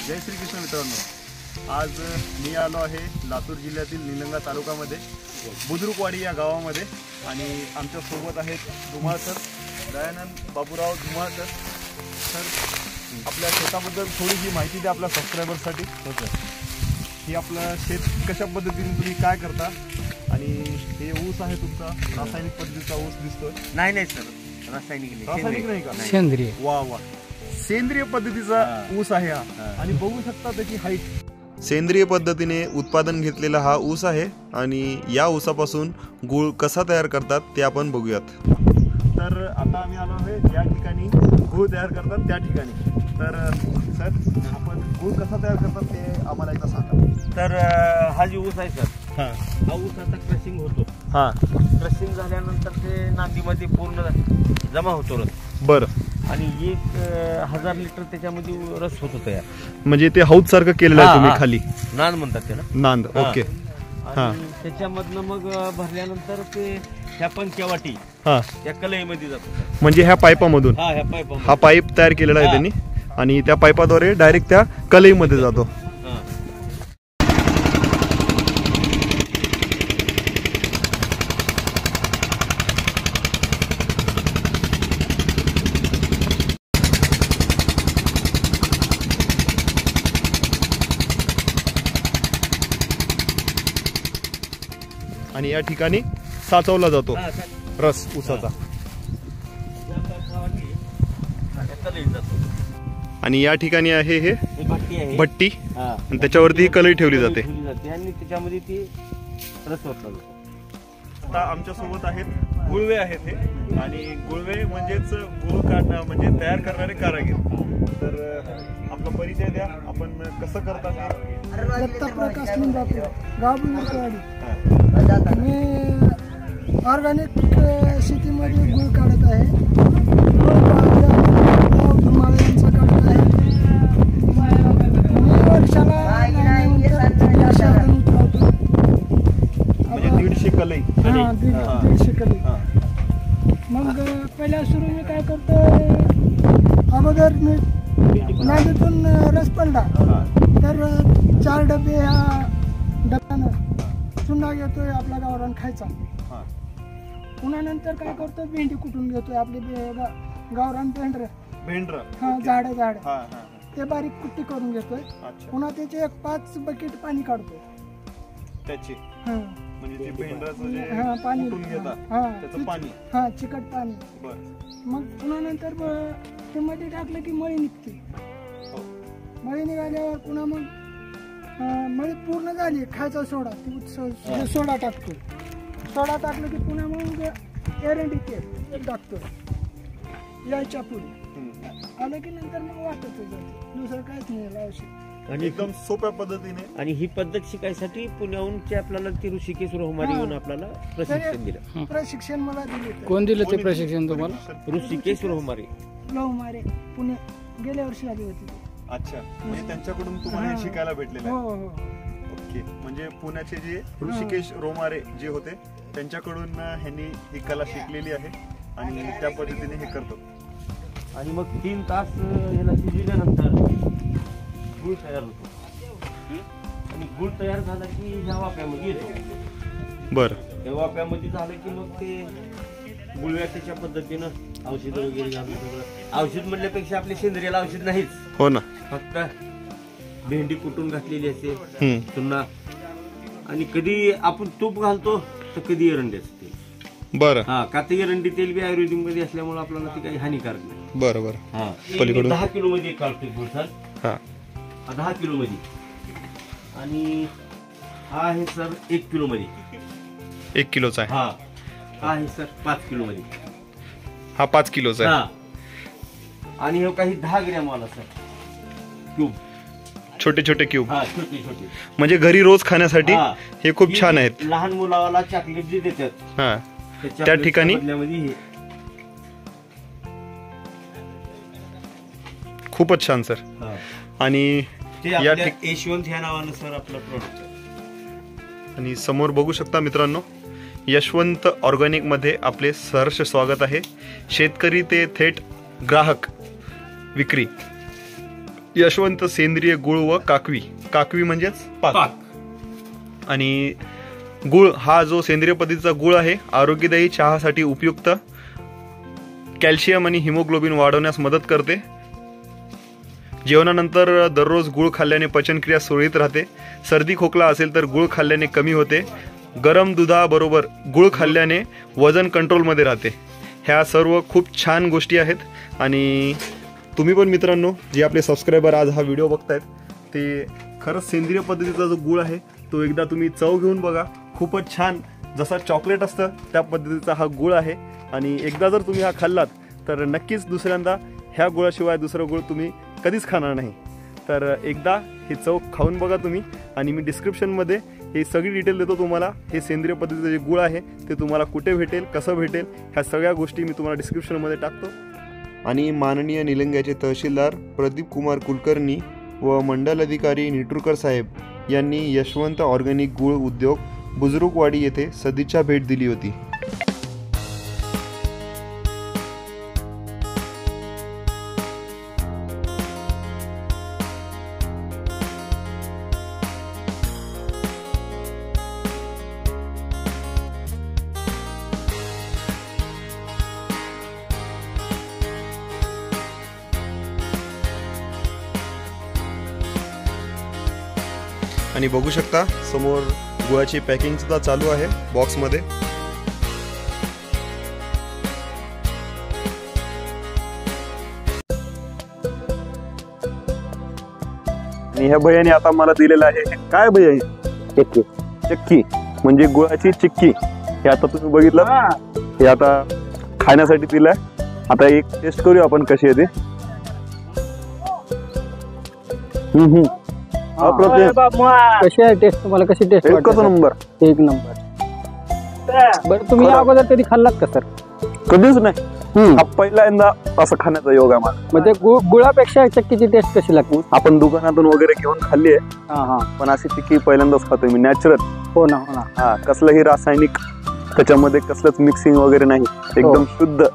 जय श्री कृष्ण मित्रांनो, आज मी आलो आहे लातूर जिल्ह्यातील निलंगा तालुक्यामध्ये बुद्रुकवाडी या गावामध्ये आणि आमच्या सोबत आहेत Dhumal sir, Dayanand Baburao Dhumal sir. Sir आपल्या शेताबद्दल थोडीशी माहिती द्या आपल्या सबस्क्रायबरसाठी. हो सर, ही आपलं शेत कशा पद्धतीने तुम्ही काय करता आणि हे ऊस आहे तुमचा रासायनिक पद्धतीचा ऊस दिसतोय? नाही सर, रासायनिक नाही का? सेंद्रिय. वा वा, सेंद्रिय पद्धतीचा ऊस आहे हा. आणि बघू शकता त्याची हाईट. सेंद्रिय पद्धतीने उत्पादन घेतलेला हा ऊस आहे आणि या ऊसापासून गूळ कसा तयार करतात ते आपण बघूयात. तर आता आम्ही आलो आहे ज्या ठिकाणी गूळ तयार करतात त्या ठिकाणी. तर सर, आपण गूळ कसा तयार करतात ते आम्हाला एकदा सांगा. तर हा जो ऊस आहे सर, हा ऊस आता क्रशिंग होतो. क्रशिंग झाल्यानंतर ते नांदीमध्ये पूर्ण जमा होतो रस. बरं. आणि 1000 लिटर त्याच्यामध्ये रस होतो तयार. म्हणजे ते हौद सारखं केलेलं आहे तुम्ही खाली? नांद म्हणतात त्याला. नांद. ओके. आणि त्याच्यामधनं मग भरल्यानंतर ते ह्या पंख्यावाटी त्या कलईमध्ये जातो. म्हणजे ह्या पाईपामधून हा पाईप तयार केलेला आहे त्यांनी आणि त्या पाईपाद्वारे डायरेक्ट त्या कलईमध्ये जातो. आणि या ठिकाणी साचवला जातो रस ऊसाचा. आणि या ठिकाणी आहे हे भट्टी आणि त्याच्यावरती ही कलई ठेवली जाते आणि त्याच्यामध्ये ती रस ओतला जातो. आता आमच्या सोबत आहेत गुळवे आहेत हे, आणि गुळवे म्हणजेच गुळ काढणं म्हणजे तयार करणारे कारागीर. तर आपला परिचय द्या, आपण कसं करता ते? दत्तप्रकाश लिंबापूर, गाव बुद्रुकवाडी. मी ऑर्गॅनिक शेतीमध्ये गुळ काढत आहे. धुमाळ यांचा काढत आहे. मी वर्षाला म्हणजे 150 कलई. 150 कलई. मग पहिल्या सुरू मी काय करतो, अगोदर मी नांदीतून रस पडला तर 4 डबे ह्या डब्यानं चुना घेतोय आपला गावरान खायचा. पुन्हा नंतर काय करतो, भेंडी कुठून घेतोय आपली गावरान भेंडर. झाड ते बारीक कुट्टी करून घेतोय. पुन्हा त्याचे 5 बकेट पाणी काढतोय त्याचे. म्हणजे पाणी पाणी चिकट पाणी. मग पुन्हा नंतर ते मध्ये टाकलं की मळी निघते. मळी निघाल्यावर पुन्हा मग मळी पूर्ण झाली खायचा सोडा, सोडा टाकतो. सोडा टाकलं की पुन्हा मग एरंडी तेल टाकतो यायच्या पुढे आलं की नंतर मग वाटत जाते. दुसरं काहीच नाही औषध. आणि एकदम सोप्या पद्धतीने. आणि ही पद्धत शिकायसाठी पुण्याहून आपल्याला ती ऋषिकेश रोहमारे येऊन आपल्याला प्रशिक्षण दिलं. प्रशिक्षण मला दिले. कोण दिलं ते प्रशिक्षण तुम्हाला? ऋषिकेश रोहमारे पुणे गेल्या वर्षी आली होती. अच्छा, म्हणजे त्यांच्याकडून तुम्हाला शिकायला भेटलेलं आहे. ओके. म्हणजे पुण्याचे जे ऋषिकेश रोमारे जे होते त्यांच्याकडून ह्यांनी ही कला शिकलेली आहे आणि त्या पद्धतीने हे करतो. आणि मग 3 तास ह्याला शिजल्यानंतर गुळ तयार होतो. आणि गुळ तयार झाला की ह्या वाप्यामध्ये येतो. बरं. त्या वाप्यामध्ये झालं की मग ते गुळव्याच्या पद्धतीनं औषध वगैरे घालून सगळं. औषध म्हणल्यापेक्षा आपल्या सेंद्रियाला औषध नाहीच. हो ना. फक्त भेंडी कुटून घातलेली असते चुना. आणि कधी आपण तूप घालतो तर कधी एरंडी असते. बरं. का तर एरंडी तेल बी आयुर्वेदिक मध्ये असल्यामुळे आपल्याला ती काही हानिकारक नाही. बरोबर. 10 किलो मध्ये काढतोय गुळ. 10 किलो मध्ये. आणि हा आहे सर 1 किलो मध्ये. 1 किलोचा आहे. हा आहे सर 5 किलो मध्ये. हा 5 किलोचा आहे. आणि हे काही 10 ग्रॅम वाला सर क्यूब. छोटे छोटे क्यूब. छोटे छोटे. म्हणजे घरी रोज खाण्यासाठी हे खूप छान आहेत. लहान मुलाला चॉकलेट जे देतात त्या ठिकाणी खूपच छान सर. आणि यशवंत ह्या नावानं सर आपलं प्रोडक्ट. आणि समोर बघू शकता मित्रांनो, यशवंत ऑर्गॅनिक मध्ये आपले सहर्ष स्वागत आहे. शेतकरी ते थेट ग्राहक विक्री यशवंत सेंद्रिय गुळ व काकवी, काकवी म्हणजेच पाक. आणि गुळ हा जो सेंद्रिय पद्धतीचा गुळ आहे आरोग्यदायी, चहासाठी उपयुक्त, कॅल्शियम आणि हिमोग्लोबिन वाढवण्यास मदत करते. जेवणानंतर दररोज गुळ खाल्ल्याने पचनक्रिया सुरळीत राहते. सर्दी खोकला असेल तर गुळ खाल्ल्याने कमी होते. गरम दुधाबरोबर गुळ खाल्ल्याने वजन कंट्रोलमध्ये राहते. ह्या सर्व खूप छान गोष्टी आहेत. आणि तुम्ही पण मित्रांनो, जे आपले सबस्क्रायबर आज हा व्हिडिओ बघतायत, ते खरंच सेंद्रिय पद्धतीचा जो गुळ आहे तो एकदा तुम्ही चव घेऊन बघा. खूपच छान, जसा चॉकलेट असतं त्या पद्धतीचा हा गुळ आहे. आणि एकदा जर तुम्ही हा खाल्लात तर नक्कीच दुसऱ्यांदा ह्या गुळाशिवाय दुसरं गुळ तुम्ही कधीच खाणार नाही. तर एकदा ही चव खाऊन बघा तुम्ही. आणि मी डिस्क्रिप्शनमध्ये हे सगळी डिटेल देतो तुम्हाला. हे सेंद्रिय पद्धतीचं जे गुळ आहे ते तुम्हाला कुठे भेटेल, कसं भेटेल, ह्या सगळ्या गोष्टी मी तुम्हाला डिस्क्रिप्शनमध्ये टाकतो. आणि माननीय निलंग्याचे तहसीलदार प्रदीप कुमार कुलकर्णी व मंडल अधिकारी निटूरकर साहेब यांनी यशवंत ऑर्गॅनिक गुळ उद्योग बुजुर्गवाडी येथे सदिच्छा भेट दिली होती. आणि बघू शकता समोर गुळाची पॅकिंग सुद्धा चालू आहे बॉक्समध्ये. आणि ह्या भैयाने आता मला दिलेलं आहे, काय भैया? चिक्की. चिक्की म्हणजे गुळाची चिक्की. हे आता तुम्ही बघितलं, हे आता खाण्यासाठी दिलंय. आता एक टेस्ट करूया आपण कशी आहे ते. कशी आहे टेस्ट? तुम्हाला कशी टेस्ट वाटते? एकच नंबर. एक नंबर. बरं, तुम्ही अगोदर कधी खाल्लात का सर? कधीच नाही. हा पहिल्यांदा असं खाण्याचा योग आहे मला. म्हणजे गुळापेक्षा चक्कीची टेस्ट कशी लागते? आपण दुकानातून वगैरे घेऊन खाल्ली आहे, पण अशी चिक्की पहिल्यांदाच खातोय मी. नॅचरल. हो ना, हो ना. हा, कसलंही रासायनिक त्याच्यामध्ये कसलंच मिक्सिंग वगैरे नाही, एकदम शुद्ध.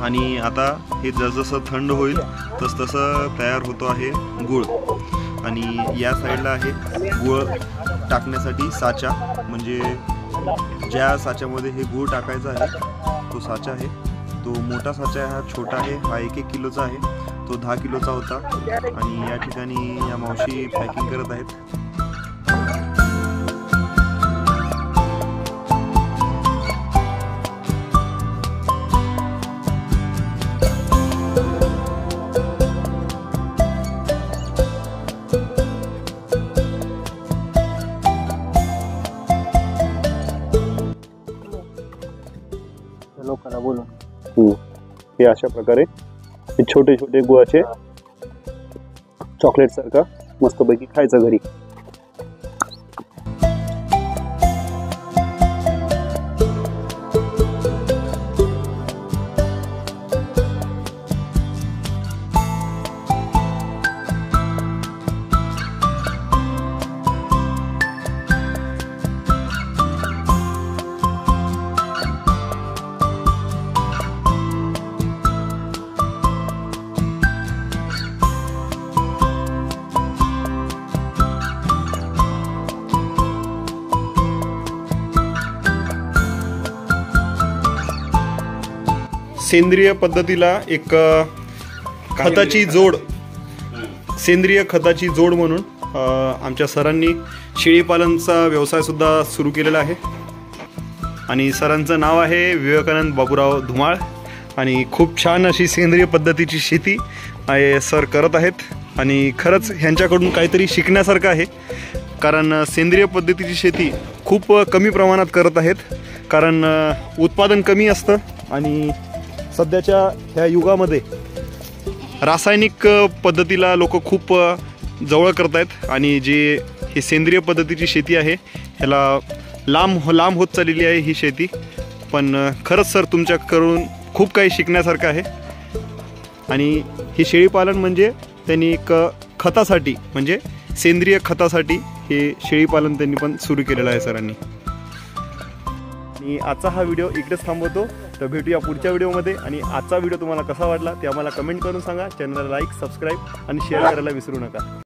आणि आता हे जसजसं थंड होईल तसतसं तयार होतो आहे गुळ. आणि या साईडला आहे गुळ टाकण्यासाठी साचा, म्हणजे ज्या साच्यामध्ये हे गुळ टाकायचा आहे तो साचा आहे. तो मोठा साचा आहे, हा छोटा आहे. हा 1-1 किलोचा आहे, तो 10 किलोचा होता. आणि या ठिकाणी या मावशी पॅकिंग करत आहेत. लोकांना बोलून हे अशा प्रकारे हे छोटे छोटे गुळाचे चॉकलेट सारखा मस्तपैकी खायचं घरी. सेंद्रिय पद्धतीला एक खताची जोड, सेंद्रिय खताची जोड म्हणून आमच्या सरांनी शेळीपालनचा व्यवसाय सुद्धा सुरू केलेला आहे. आणि सरांचं नाव आहे विवेकानंद बाबूराव धुमाळ. आणि खूप छान अशी सेंद्रिय पद्धतीची शेती सर करत आहेत. आणि खरंच ह्यांच्याकडून काहीतरी शिकण्यासारखं आहे, कारण सेंद्रिय पद्धतीची शेती खूप कमी प्रमाणात करत आहेत. कारण उत्पादन कमी असतं आणि सध्याच्या ह्या युगामध्ये रासायनिक पद्धतीला लोक खूप जवळ करत आहेत. आणि जे ही सेंद्रिय पद्धतीची शेती आहे ह्याला लांब होत चाललेली आहे ही शेती. पण खरंच सर तुमच्याकडून खूप काही शिकण्यासारखं आहे. आणि ही शेळीपालन म्हणजे त्यांनी एक खतासाठी, म्हणजे सेंद्रिय खतासाठी हे शेळीपालन त्यांनी पण सुरू केलेलं आहे सरांनी. आणि आजचा हा व्हिडिओ इकडेच थांबवतो. तर भेटूया पुढच्या व्हिडिओमध्ये. आणि आजचा व्हिडिओ तुम्हाला कसा वाटला ते आम्हाला कमेंट करून सांगा. चॅनलला लाईक, सबस्क्राईब आणि शेअर करायला विसरू नका.